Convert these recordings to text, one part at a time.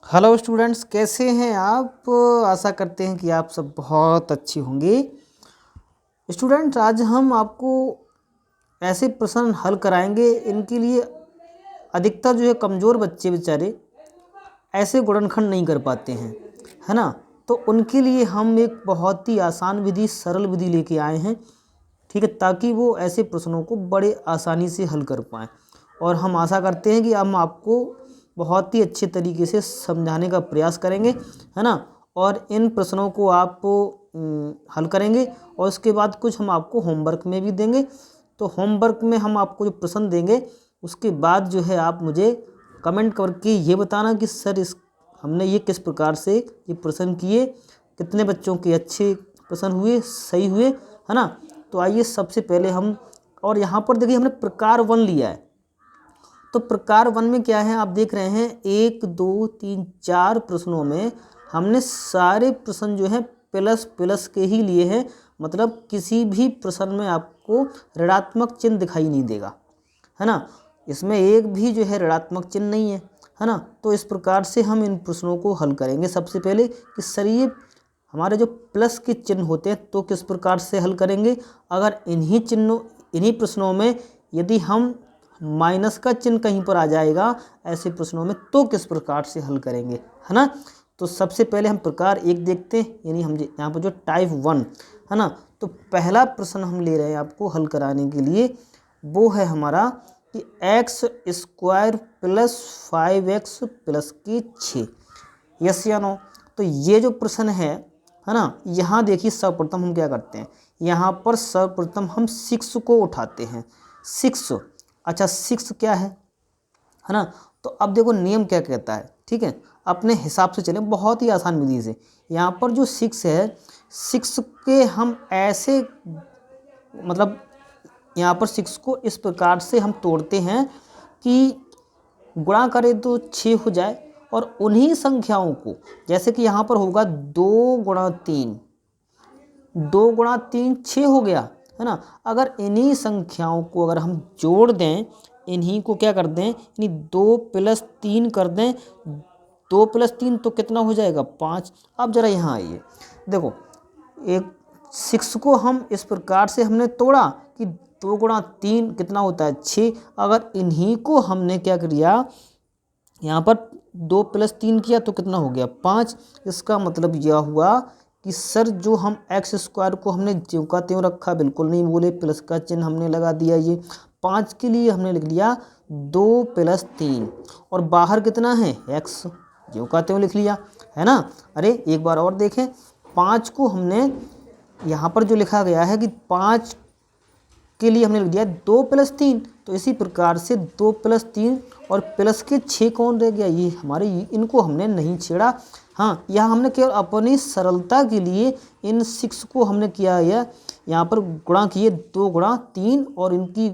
Hello students, कैसे हैं आप। आशा करते हैं कि आप सब बहुत अच्छी होंगे। स्टूडेंट्स, आज हम आपको ऐसे प्रश्न हल कराएंगे। इनके लिए अधिकतर जो है कमज़ोर बच्चे बेचारे ऐसे गुणनखंड नहीं कर पाते हैं, है ना। तो उनके लिए हम एक बहुत ही आसान विधि, सरल विधि लेके आए हैं, ठीक है, ताकि वो ऐसे प्रश्नों को बड़े आसानी से हल कर पाएँ। और हम आशा करते हैं कि हम आपको बहुत ही अच्छे तरीके से समझाने का प्रयास करेंगे, है ना। और इन प्रश्नों को आप हल करेंगे और उसके बाद कुछ हम आपको होमवर्क में भी देंगे। तो होमवर्क में हम आपको जो प्रश्न देंगे उसके बाद जो है आप मुझे कमेंट करके ये बताना कि सर हमने ये किस प्रकार से ये प्रश्न किए, कितने बच्चों के अच्छे प्रश्न हुए, सही हुए, है ना। तो आइए सबसे पहले हम, और यहाँ पर देखिए हमने प्रकार 1 लिया है। तो प्रकार 1 में क्या है, आप देख रहे हैं 1 2 3 4 प्रश्नों में हमने सारे प्रश्न जो हैं प्लस प्लस के ही लिए हैं। मतलब किसी भी प्रश्न में आपको ऋणात्मक चिन्ह दिखाई नहीं देगा, है ना। इसमें एक भी जो है ऋणात्मक चिन्ह नहीं है ना। तो इस प्रकार से हम इन प्रश्नों को हल करेंगे। सबसे पहले कि सर ये हमारे जो प्लस के चिन्ह होते हैं तो किस प्रकार से हल करेंगे। अगर इन्हीं प्रश्नों में यदि हम माइनस का चिन्ह कहीं पर आ जाएगा ऐसे प्रश्नों में तो किस प्रकार से हल करेंगे, है ना। तो सबसे पहले हम प्रकार 1 देखते हैं, यानी हम यहाँ पर जो टाइप 1, है ना। तो पहला प्रश्न हम ले रहे हैं आपको हल कराने के लिए, वो है हमारा कि x square plus 5x plus की 6, यस या नो। तो ये जो प्रश्न है ना, यहाँ देखिए सर्वप्रथम हम क्या करते हैं, यहाँ पर सर्वप्रथम हम 6 को उठाते हैं। 6, अच्छा 6 क्या है ना। तो अब देखो नियम क्या कहता है, ठीक है, अपने हिसाब से चलें बहुत ही आसान विधि से। यहाँ पर जो 6 है, 6 के हम ऐसे, मतलब यहाँ पर 6 को इस प्रकार से हम तोड़ते हैं कि गुणा करें तो 6 हो जाए, और उन्हीं संख्याओं को, जैसे कि यहाँ पर होगा 2 गुणा 3, 2 गुणा 3 6 हो गया, है ना। अगर इन्हीं संख्याओं को अगर हम जोड़ दें, इन्हीं को क्या कर दें, यानी 2 प्लस 3 कर दें, 2 प्लस 3 तो कितना हो जाएगा 5। अब जरा यहाँ आइए, देखो एक 6 को हम इस प्रकार से हमने तोड़ा कि 2 गुणा 3 कितना होता है 6। अगर इन्हीं को हमने क्या किया, यहाँ पर 2 प्लस 3 किया तो कितना हो गया 5। इसका मतलब यह हुआ कि सर जो हम एक्स स्क्वायर को हमने ज्यों का त्यों रखा, बिल्कुल नहीं बोले, प्लस का चिन्ह हमने लगा दिया। ये 5 के लिए हमने लिख लिया 2 प्लस 3, और बाहर कितना है एक्स, ज्यों का त्यों लिख लिया, है ना। अरे एक बार और देखें, 5 को हमने यहाँ पर जो लिखा गया है कि 5 के लिए हमने लिख दिया 2 प्लस 3, तो इसी प्रकार से 2 प्लस 3 और प्लस के 6 कौन रह गया, ये हमारे, इनको हमने नहीं छेड़ा। हाँ, यहाँ हमने केवल अपनी सरलता के लिए इन 6 को हमने किया है, यहाँ पर गुणा किए 2 गुणा 3, और इनकी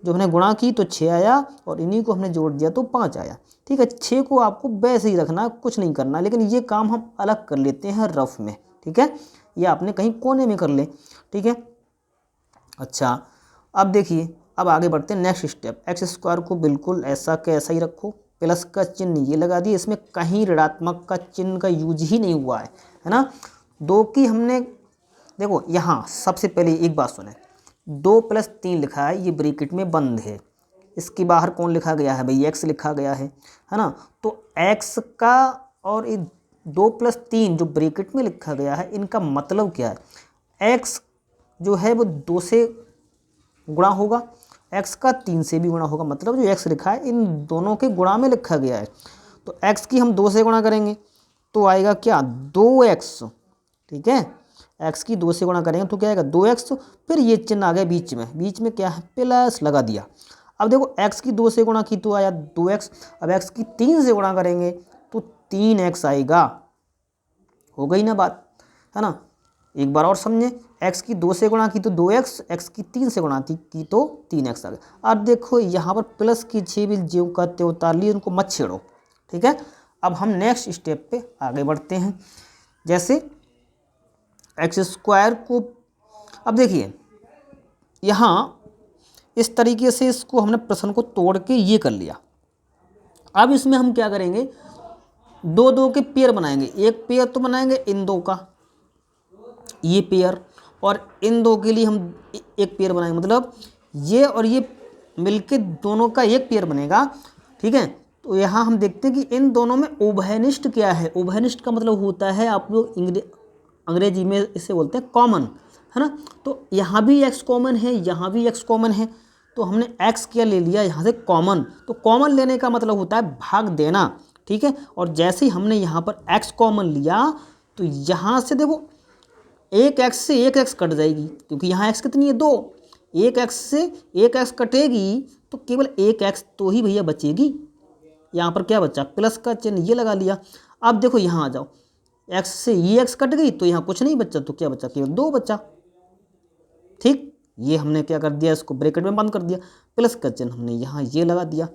जो हमने गुणा की तो 6 आया, और इन्हीं को हमने जोड़ दिया तो 5 आया। ठीक है, 6 को आपको वैसे ही रखना, कुछ नहीं करना, लेकिन ये काम हम अलग कर लेते हैं रफ में, ठीक है, ये आपने कहीं कोने में कर ले, ठीक है। अच्छा, अब देखिए, अब आगे बढ़ते हैं नेक्स्ट स्टेप। एक्स स्क्वायर को बिल्कुल ऐसा के ऐसा ही रखो, प्लस का चिन्ह ये लगा दिए, इसमें कहीं ऋणात्मक का चिन्ह का यूज ही नहीं हुआ है ना। 2 की हमने, देखो यहाँ सबसे पहले एक बात सुने, 2 प्लस 3 लिखा है, ये ब्रैकेट में बंद है, इसके बाहर कौन लिखा गया है भाई, एक्स लिखा गया है ना। तो एक्स का और 2 प्लस 3 जो ब्रैकेट में लिखा गया है, इनका मतलब क्या है, एक्स जो है वो 2 से गुणा होगा, x का 3 से भी गुणा होगा, मतलब जो x लिखा है इन दोनों के गुणा में लिखा गया है। तो x की हम 2 से गुणा करेंगे तो आएगा क्या 2x, ठीक है, x की 2 से गुणा करेंगे तो क्या आएगा 2x। फिर ये चिन्ह आ गया बीच में क्या है प्लस लगा दिया। अब देखो x की 2 से गुणा की तो आया 2x, अब x की 3 से गुणा करेंगे तो 3x आएगा, हो गई ना बात, है ना। एक बार और समझें, x की 2 से गुणा की तो 2x, x की 3 से गुणा की तो 3x आ गया। अब देखो यहाँ पर प्लस की 6 भी ज्यों का त्यों उतार लिए, उनको मत छेड़ो, ठीक है। अब हम नेक्स्ट स्टेप पे आगे बढ़ते हैं। जैसे एक्स स्क्वायर को, अब देखिए यहाँ इस तरीके से इसको हमने प्रश्न को तोड़ के ये कर लिया। अब इसमें हम क्या करेंगे, दो दो के पेयर बनाएंगे, एक पेयर तो बनाएंगे इन दो का, ये पेयर, और इन दो के लिए हम एक पेयर बनाएंगे, मतलब ये और ये मिलके दोनों का एक पेयर बनेगा। ठीक है, तो यहाँ हम देखते हैं कि इन दोनों में उभयनिष्ठ क्या है। उभयनिष्ठ का मतलब होता है, आप लोग अंग्रेजी में इसे बोलते हैं कॉमन, है ना। तो यहाँ भी x कॉमन है, यहाँ भी x कॉमन है, तो हमने x क्या ले लिया यहाँ से कॉमन। तो कॉमन लेने का मतलब होता है भाग देना। ठीक है, और जैसे ही हमने यहाँ पर x कॉमन लिया तो यहाँ से देखो एक x से एक x कट जाएगी, क्योंकि यहाँ x कितनी है 2, एक x से एक x कटेगी तो केवल एक x तो ही भैया बचेगी। यहाँ पर क्या बचा, प्लस का चिन्ह ये लगा लिया। अब देखो यहाँ आ जाओ, x से ये x कट गई तो यहाँ कुछ नहीं बचा, तो क्या बचा, केवल 2 बचा। ठीक, ये हमने क्या कर दिया, इसको ब्रैकेट में बंद कर दिया, प्लस का चिन्ह हमने यहाँ ये लगा दिया।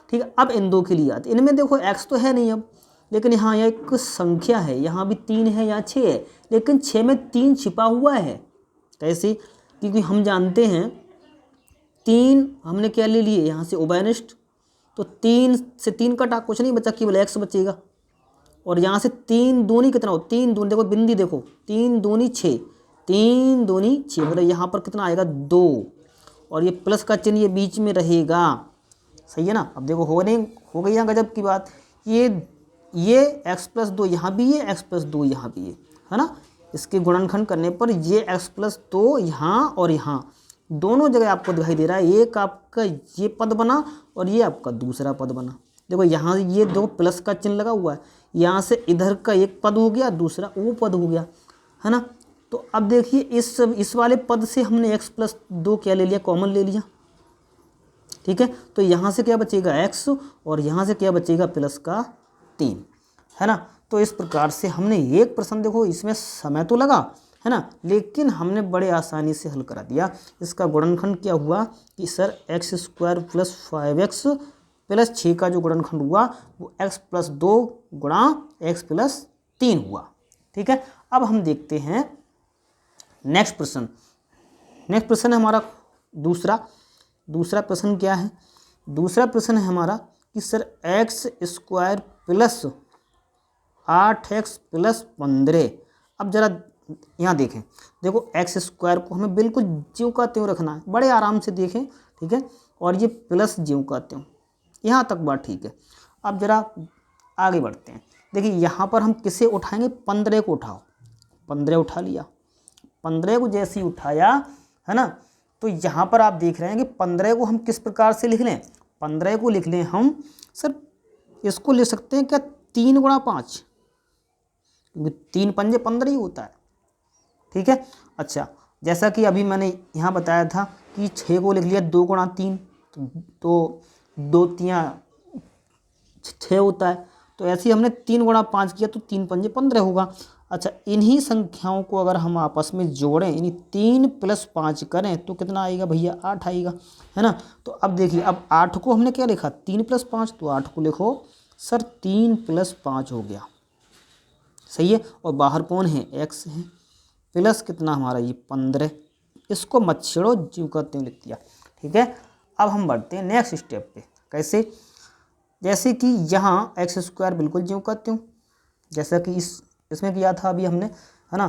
ठीक है, अब इन दो के लिए आते, इनमें देखो x तो है नहीं अब, लेकिन यहाँ एक संख्या है, यहाँ भी 3 है, यहाँ 6 है, लेकिन 6 में 3 छिपा हुआ है। कैसे, क्योंकि हम जानते हैं 3 हमने क्या ले लिए यहाँ से उभयनिष्ठ, तो 3 से 3 कटा, कुछ नहीं बचा, केवल x बचेगा। और यहाँ से 3 दूनी कितना हो, 3 दूनी देखो बिंदी देखो, 3 दूनी 6, 3 दूनी 6, मतलब यहाँ पर कितना आएगा 2, और ये प्लस का चिन्ह ये बीच में रहेगा। सही है ना। अब देखो हो गई यहाँ गजब की बात, ये x प्लस 2 यहाँ भी है, x प्लस 2 यहाँ भी है ना। इसके गुणनखंड करने पर ये x प्लस 2 यहाँ और यहाँ दोनों जगह आपको दिखाई दे रहा है, एक आपका ये पद बना और ये आपका दूसरा पद बना। देखो यहाँ ये दो प्लस का चिन्ह लगा हुआ है, यहाँ से इधर का एक पद हो गया, दूसरा वो पद हो गया, है ना। तो अब देखिए इस वाले पद से हमने x प्लस 2 क्या ले लिया, कॉमन ले लिया। ठीक है, तो यहाँ से क्या बचेगा x और यहाँ से क्या बचेगा प्लस का 3, है ना। तो इस प्रकार से हमने एक प्रश्न, देखो इसमें समय तो लगा, है ना, लेकिन हमने बड़े आसानी से हल करा दिया। इसका गुणनखंड क्या हुआ कि sir x² plus 5x plus 6 का जो गुणनखंड हुआ वो x प्लस 2 गुणा x प्लस 3 हुआ। ठीक है, अब हम देखते हैं नेक्स्ट प्रश्न। नेक्स्ट प्रश्न है हमारा दूसरा प्रश्न क्या है, दूसरा प्रश्न है हमारा कि sir x² plus 8x plus 15। अब जरा यहाँ देखें, देखो x² को हमें बिल्कुल ज्यों का त्यों रखना है, बड़े आराम से देखें। ठीक है, और ये प्लस ज्यों का त्यों, यहाँ तक बात ठीक है। अब जरा आगे बढ़ते हैं। देखिए यहाँ पर हम किसे उठाएंगे, 15 को उठाओ, 15 उठा लिया। 15 को जैसे ही उठाया, है ना, तो यहाँ पर आप देख रहे हैं कि 15 को हम किस प्रकार से लिख लें, 15 को लिख लें हम, सर इसको ले सकते हैं क्या 3 गुणा 5, क्योंकि 3 पंजे 15 ही होता है। ठीक है, अच्छा जैसा कि अभी मैंने यहाँ बताया था कि 6 को लिख लिया 2 गुणा 3, तो 2 तियाँ 6 होता है, तो ऐसे ही हमने 3 गुणा 5 किया तो 3 पंजे 15 होगा। अच्छा, इन्हीं संख्याओं को अगर हम आपस में जोड़ें, यानी 3 प्लस 5 करें तो कितना आएगा भैया, 8 आएगा, है ना। तो अब देखिए, अब 8 को हमने क्या लिखा, 3 प्लस 5, तो 8 को लिखो सर 3 प्लस 5 हो गया। सही है, और बाहर कौन है, x है, प्लस कितना हमारा ये 15, इसको मत छेड़ो, ज्यों का त्यों लिख दिया। ठीक है, अब हम बढ़ते हैं नेक्स्ट स्टेप पे। कैसे, जैसे कि यहाँ x² बिल्कुल ज्यों का त्यों, जैसा कि इसमें किया था अभी हमने, है ना,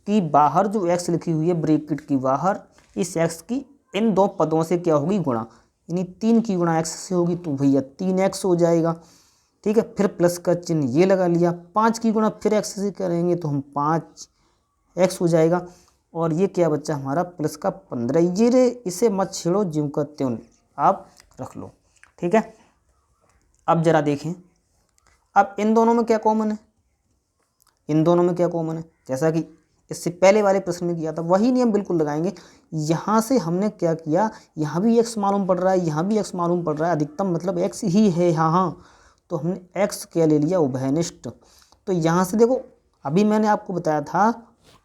कि बाहर जो x लिखी हुई है ब्रैकेट की बाहर, इस x की इन दो पदों से क्या होगी, गुणा, यानी 3 की गुणा x से होगी तो भैया 3x हो जाएगा। ठीक है, फिर प्लस का चिन्ह ये लगा लिया, 5 की गुणा फिर x से करेंगे तो हम 5x हो जाएगा, और ये क्या बच्चा हमारा प्लस का 15। ये रे, इसे मत छेड़ो, ज्यों का त्यों आप रख लो। ठीक है, अब जरा देखें, अब इन दोनों में क्या कॉमन है, इन दोनों में क्या कॉमन है, जैसा कि इससे पहले वाले प्रश्न में किया था वही नियम बिल्कुल लगाएंगे। यहाँ से हमने क्या किया, यहाँ भी x मालूम पड़ रहा है, यहाँ भी x मालूम पड़ रहा है, अधिकतम मतलब x ही है यहाँ, तो हमने x क्या ले लिया, उभयनिष्ठ। तो यहाँ से देखो, अभी मैंने आपको बताया था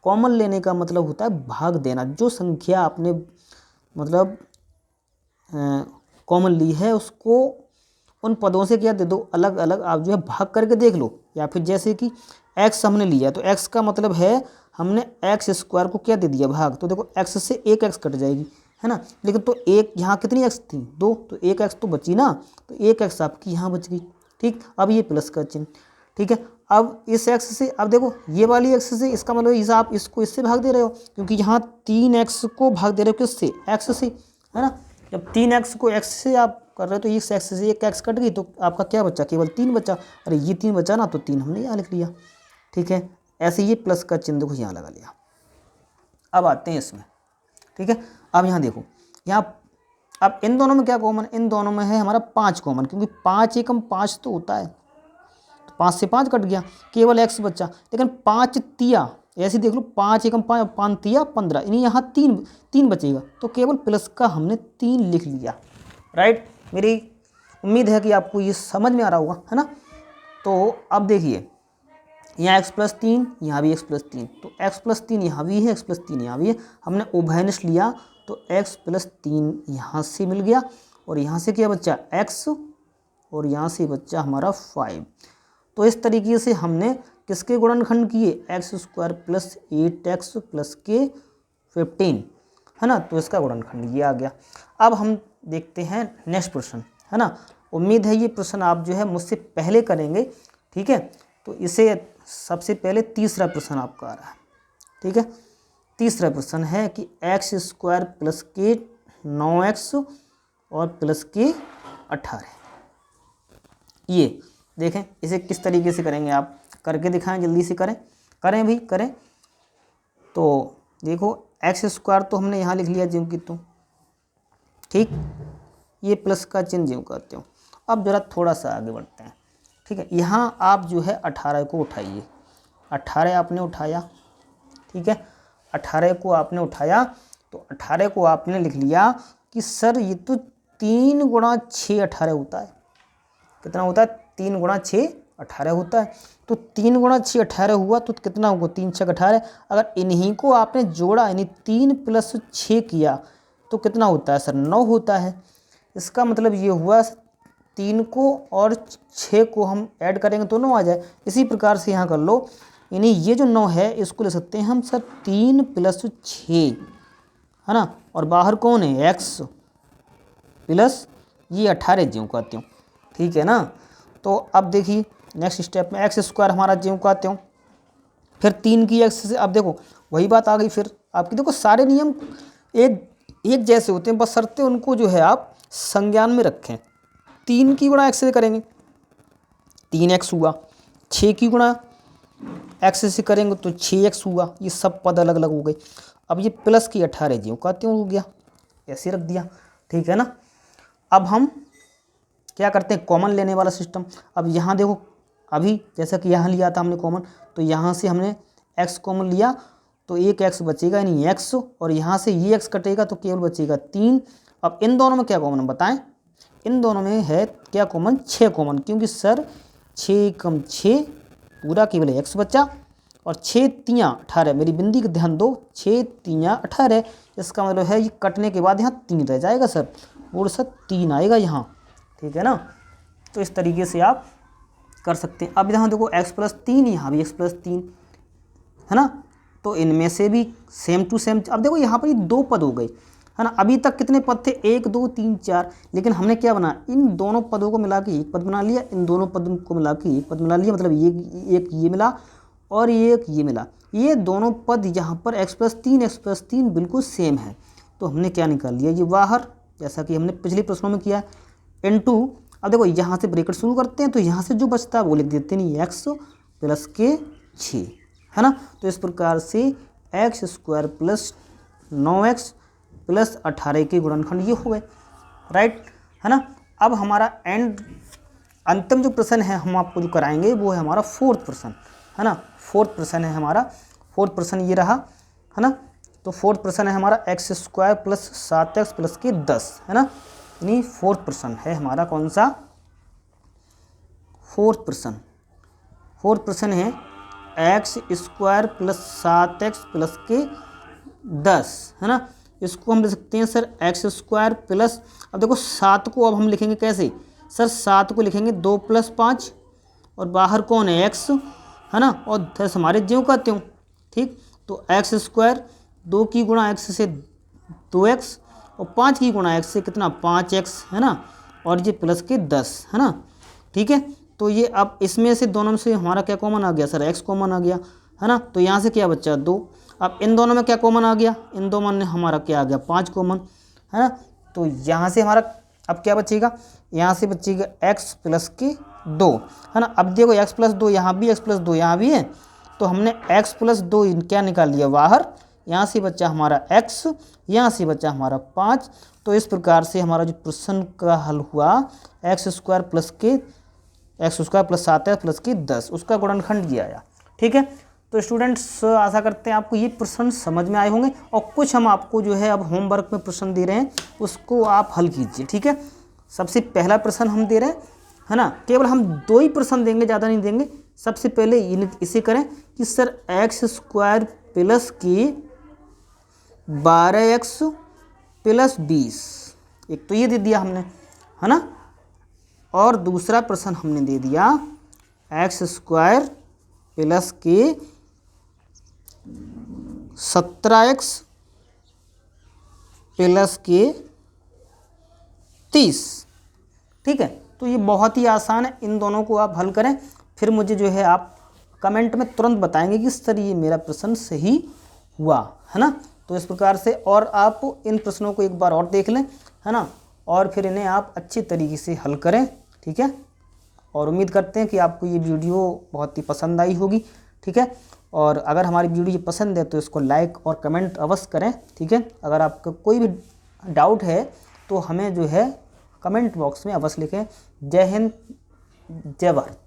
कॉमन लेने का मतलब होता है भाग देना। जो संख्या आपने मतलब कॉमन ली है उसको उन पदों से क्या दे दो, अलग अलग आप जो है भाग करके देख लो। या फिर जैसे कि x हमने लिया तो x का मतलब है हमने x² को क्या दे दिया, भाग, तो देखो x से एक x कट जाएगी, है ना, लेकिन तो एक यहाँ कितनी x थी, 2, तो एक x तो बची ना, तो एक x आपकी यहाँ बच गई। ठीक, अब ये प्लस का चिन्ह, ठीक है। अब इस x से, अब देखो ये वाली x से, इसका मतलब इस आप इसको इससे भाग दे रहे हो, क्योंकि यहाँ 3x को भाग दे रहे हो किससे, x से, है ना। जब 3x को x से आप कर रहे हो तो इस x से एक x कट गई तो आपका क्या बचा, केवल 3 बचा। अरे ये 3 बचा ना, तो 3 हमने यहाँ लिख लिया, ठीक है। ऐसे ये प्लस का चिन्ह देखो यहाँ लगा लिया। अब आते हैं इसमें, ठीक है। अब यहाँ देखो, यहाँ अब इन दोनों में क्या कॉमन, इन दोनों में है हमारा 5 कॉमन, क्योंकि 5 एकम 5 तो होता है, तो 5 से 5 कट गया, केवल x बचा। लेकिन 5 तिया, ऐसे देख लो, 5 एकम 5, 5 तिया 15, यानी यहाँ 3 बचेगा, तो केवल प्लस का हमने 3 लिख लिया, राइट। मेरी उम्मीद है कि आपको ये समझ में आ रहा होगा, है ना। तो अब देखिए, यहाँ x+3, यहाँ भी x+3, तो x+3 यहाँ भी है, x+3 यहाँ भी है, हमने उभयनिष्ठ लिया तो x+3 यहाँ से मिल गया, और यहाँ से क्या बच्चा x, और यहाँ से बच्चा हमारा 5। तो इस तरीके से हमने किसके गुणनखंड किए, x² + 8x + k 15, है ना। तो इसका गुणनखंड ये आ गया। अब हम देखते हैं नेक्स्ट प्रश्न, है ना। उम्मीद है ये प्रश्न आप जो है मुझसे पहले करेंगे, ठीक है। तो इसे सबसे पहले तीसरा प्रश्न आपका आ रहा है, ठीक है। तीसरा प्रश्न है कि x² + k 9x और +k 18। ये देखें, इसे किस तरीके से करेंगे, आप करके दिखाएं, जल्दी से करें भी करें। तो देखो x² तो हमने यहाँ लिख लिया ज्यों की त्यों, ठीक। ये प्लस का चिन्ह ज्यों का त्यों। अब जरा थोड़ा सा आगे बढ़ते हैं, ठीक है। यहाँ आप जो है 18 को उठाइए, 18 आपने उठाया, ठीक है। 18 को आपने उठाया तो 18 को आपने लिख लिया कि सर ये तो 3 × 6 18 होता है। कितना होता है, 3 × 6 18 होता है। तो 3 × 6 18 हुआ तो कितना होगा, 3 × 6 18। अगर इन्हीं को आपने जोड़ा, यानी 3 + 6 किया तो कितना होता है सर, 9 होता है। इसका मतलब ये हुआ 3 को और 6 को हम ऐड करेंगे तो 9 आ जाए। इसी प्रकार से यहाँ कर लो, यानी ये जो 9 है इसको ले सकते हैं हम सर 3 + 6, है ना। और बाहर कौन है, x प्लस ये 18 ज्यों का त्यों, ठीक है ना। तो अब देखिए नेक्स्ट स्टेप में x² हमारा ज्यों का त्यों, फिर 3 की x से, अब देखो वही बात आ गई फिर आपकी। देखो सारे नियम एक जैसे होते हैं, बस शर्तें उनको जो है आप संज्ञान में रखें। 3 की गुणा x से करेंगे 3x हुआ, 6 की गुणा x से करेंगे तो 6x हुआ। ये सब पद अलग अलग हो गए। अब ये प्लस की 18 ज्यों का त्यों हो गया, ऐसे रख दिया, ठीक है ना। अब हम क्या करते हैं, कॉमन लेने वाला सिस्टम। अब यहाँ देखो, अभी जैसा कि यहाँ लिया था हमने कॉमन, तो यहाँ से हमने x कॉमन लिया तो एक x बचेगा, यानी x, और यहाँ से ये x कटेगा तो केवल बचेगा 3। अब इन दोनों में क्या कॉमन बताएं, इन दोनों में है क्या कॉमन, 6 कॉमन, क्योंकि सर 6 × 6 पूरा केवल x बचा, और 6 × 3 = 18। मेरी बिंदी का ध्यान दो, 6 × 3 = 18। इसका मतलब है ये कटने के बाद यहाँ 3 रह जाएगा सर, और सर 3 आएगा यहाँ, ठीक है ना। तो इस तरीके से आप कर सकते हैं। अब यहाँ देखो x+3, यहाँ भी x+3, है ना। तो इनमें से भी सेम टू सेम। अब देखो यहाँ पर ये 2 पद हो गए, है ना। अभी तक कितने पद थे, 1 2 3 4, लेकिन हमने क्या बना, इन दोनों पदों को मिला के एक पद बना लिया, इन दोनों पदों को मिला के एक पद बना लिया। मतलब ये एक ये मिला और ये एक ये मिला। ये दोनों पद यहाँ पर x+3 बिल्कुल सेम है, तो हमने क्या निकाल लिया, ये बाहर, जैसा कि हमने पिछले प्रश्नों में किया, इनटू। अब देखो यहाँ से ब्रैकेट शुरू करते हैं, तो यहाँ से जो बचता है वो लिख देते हैं, x + k 6, है ना। तो इस प्रकार से x² + 9x + 18 के गुणनखंड ये हुए, राइट, है ना। अब हमारा अंतिम जो प्रश्न है हम आपको जो कराएंगे वो है हमारा 4th प्रश्न, है ना। 4th प्रश्न है हमारा, 4th प्रश्न ये रहा, है ना। तो 4th प्रश्न है हमारा x² + 7x + k 10, है ना। यानी 4th प्रश्न है हमारा कौन सा, 4th प्रश्न। 4th प्रश्न है x² + 7x + k 10, है ना। इसको हम लिख सकते हैं सर x² प्लस, अब देखो 7 को अब हम लिखेंगे कैसे सर, 7 को लिखेंगे 2 + 5, और बाहर कौन है x, है ना, और 10 हमारे ज्यों का त्यों, ठीक। तो x² 2 की गुणा x से 2x, और 5 की गुणा x से कितना 5x, है ना, और ये प्लस के 10, है ना, ठीक है। तो ये अब इसमें से दोनों में से हमारा क्या कॉमन आ गया सर, x कॉमन आ गया, है ना। तो यहाँ से क्या बचा 2। अब इन दोनों में क्या कॉमन आ गया, इन दोनों में हमारा क्या आ गया 5 कॉमन, है ना। तो यहाँ से हमारा अब क्या बचेगा, यहाँ से बचेगा x प्लस के 2, है ना। अब देखो x प्लस 2 यहाँ भी, x प्लस 2 यहाँ भी है, तो हमने x प्लस 2 क्या निकाल लिया बाहर, यहाँ से बचा हमारा x, यहाँ से बचा हमारा 5। तो इस प्रकार से हमारा जो प्रश्न का हल हुआ x square plus 7x plus के 10 उसका गुणनखंड किया आया। ठीक है, तो स्टूडेंट्स आशा करते हैं आपको ये प्रश्न समझ में आए होंगे, और कुछ हम आपको जो है अब होमवर्क में प्रश्न दे रहे हैं उसको आप हल कीजिए। ठीक है, सबसे पहला प्रश्न हम दे रहे हैं, है ना, केवल हम 2 ही प्रश्न देंगे, ज़्यादा नहीं देंगे। सबसे पहले इसे करें कि सर एक्स स्क्वायर प्लस की 12x प्लस 20, एक तो ये दे दिया हमने, है ना। और दूसरा प्रश्न हमने दे दिया एक्स स्क्वायर प्लस के 17x प्लस के 30। ठीक है, तो ये बहुत ही आसान है, इन दोनों को आप हल करें, फिर मुझे जो है आप कमेंट में तुरंत बताएंगे कि सर ये मेरा प्रश्न सही हुआ, है ना। तो इस प्रकार से, और आप इन प्रश्नों को एक बार और देख लें, है ना, और फिर इन्हें आप अच्छी तरीके से हल करें। ठीक है, और उम्मीद करते हैं कि आपको ये वीडियो बहुत ही पसंद आई होगी। ठीक है, और अगर हमारी वीडियो पसंद है तो इसको लाइक और कमेंट अवश्य करें। ठीक है, अगर आपका कोई भी डाउट है तो हमें जो है कमेंट बॉक्स में अवश्य लिखें। जय हिंद, जय भारत।